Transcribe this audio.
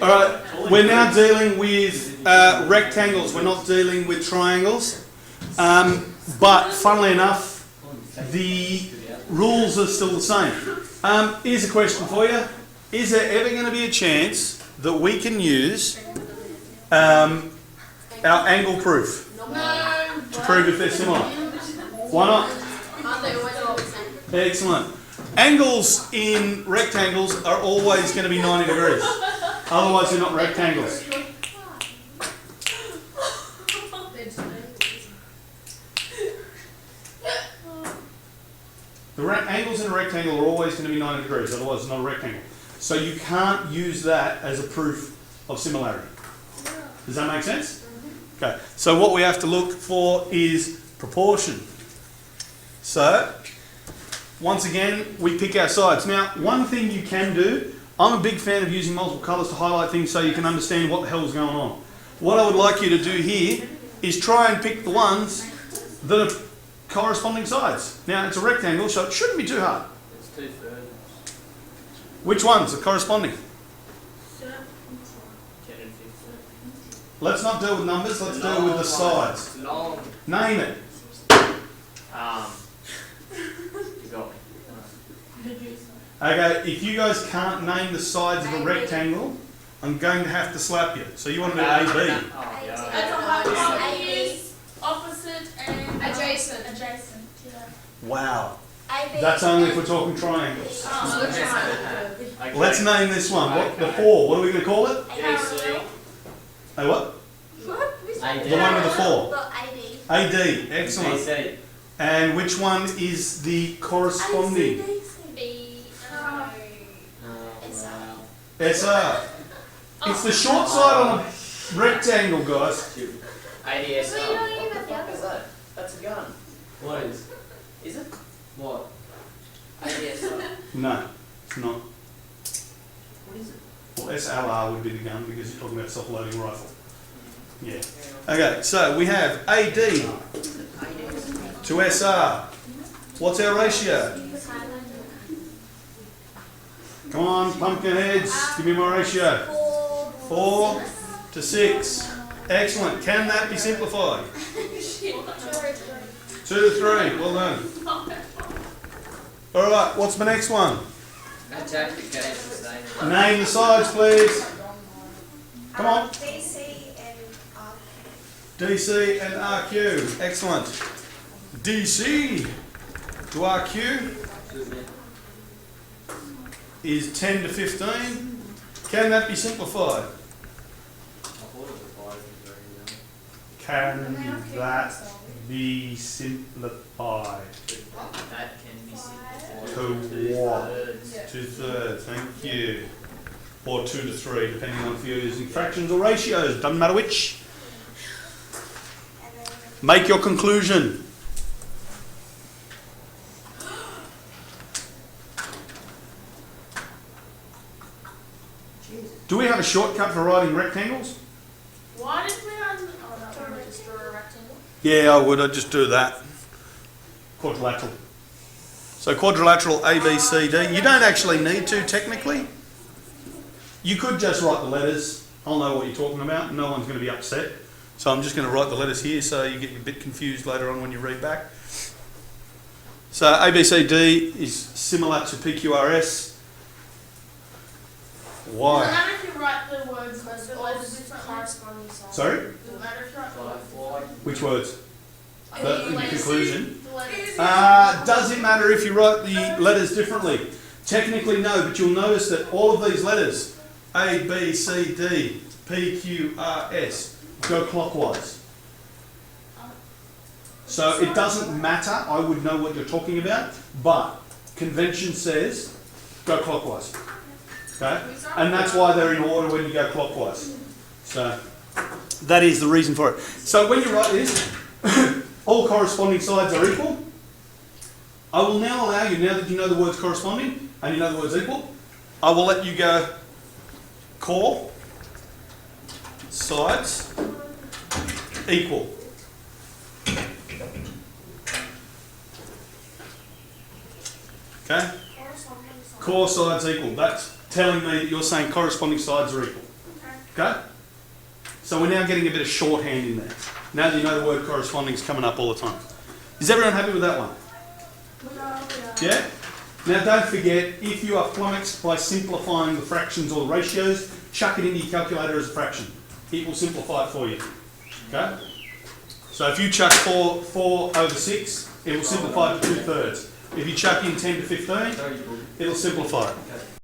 All right, we're now dealing with rectangles. We're not dealing with triangles. But funnily enough, the rules are still the same. Here's a question for you. Is there ever going to be a chance that we can use our angle proof to prove if they're similar? Why not? Excellent. Angles in rectangles are always going to be 90 degrees. Otherwise they're not rectangles. The angles in a rectangle are always going to be 90 degrees, otherwise it's not a rectangle. So you can't use that as a proof of similarity. Does that make sense? Okay, so what we have to look for is proportion. So, once again, we pick our sides. Now, one thing you can do, I'm a big fan of using multiple colours to highlight things so you can understand what the hell's going on. What I would like you to do here is try and pick the ones that are corresponding sides. Now, it's a rectangle, so it shouldn't be too hard. It's 2/3. Which ones are corresponding? 10 and 15. Let's not deal with numbers, let's deal with the sides. Long. Name it. You got me. Okay, if you guys can't name the sides of a rectangle, I'm going to have to slap you. So you want to do AB. Oh, yeah. Opposite and adjacent. Adjacent. Yeah. Wow. That's only if we're talking triangles. Okay. Let's name this one. What, the 4. What are we going to call it? DC. Hey, what? AD. The one with the 4. AD. AD. Excellent. DC. And which one is the corresponding? B. Wow. SR. It's the short side on a rectangle, guys. ADSR. What the fuck is that? That's a gun. What is? Is it? What? ADSR. No, it's not. What is it? Well, SLR would be the gun because you're talking about self-loading rifle. Yeah. Okay, so we have AD to SR. What's our ratio? Come on, pumpkin heads, give me my ratio. 4 to 6. Excellent. Can that be simplified? 2 to 3. Well done. All right, what's the next one? Name the sides, please. Come on. DC and DC and RQ. Excellent. DC to RQ is 10 to 15. Can that be simplified? Can that be simplified? That can be simplified. To what? 2/3. Thank you. Or 2 to 3, depending on if you're using fractions or ratios. Doesn't matter which. Make your conclusion. Do we have a shortcut for writing rectangles? why did we just draw a rectangle? Yeah, I would. I'd just do that. Quadrilateral. So quadrilateral A, B, C, D. You don't actually need to technically. You could just write the letters. I'll know what you're talking about. No one's going to be upset. So I'm just going to write the letters here so you get a bit confused later on when you read back. So A, B, C, D is similar to PQRS. Does it Why? matter if you write the words with all the different corresponding sides? Sorry? Does it matter if you write the words? Which words? The In letters. conclusion. The letters. Does it matter if you write the letters differently? Technically no, but you'll notice that all of these letters, A, B, C, D, P, Q, R, S, go clockwise. So it doesn't matter, I would know what you're talking about, but convention says go clockwise. Okay? And that's why they're in order when you go clockwise. So that is the reason for it. So when you write this, all corresponding sides are equal. I will now allow you, now that you know the words corresponding and you know the words equal, I will let you go core, sides, equal. Okay? Core sides equal. That's telling me that you're saying corresponding sides are equal. Okay? So we're now getting a bit of shorthand in there. Now that you know the word corresponding is coming up all the time. Is everyone happy with that one? Yeah? Now don't forget, if you are flummoxed by simplifying the fractions or the ratios, chuck it into your calculator as a fraction. It will simplify it for you. Okay? So if you chuck 4 over 6, it will simplify it to 2/3. If you chuck in 10 to 15, it'll simplify it.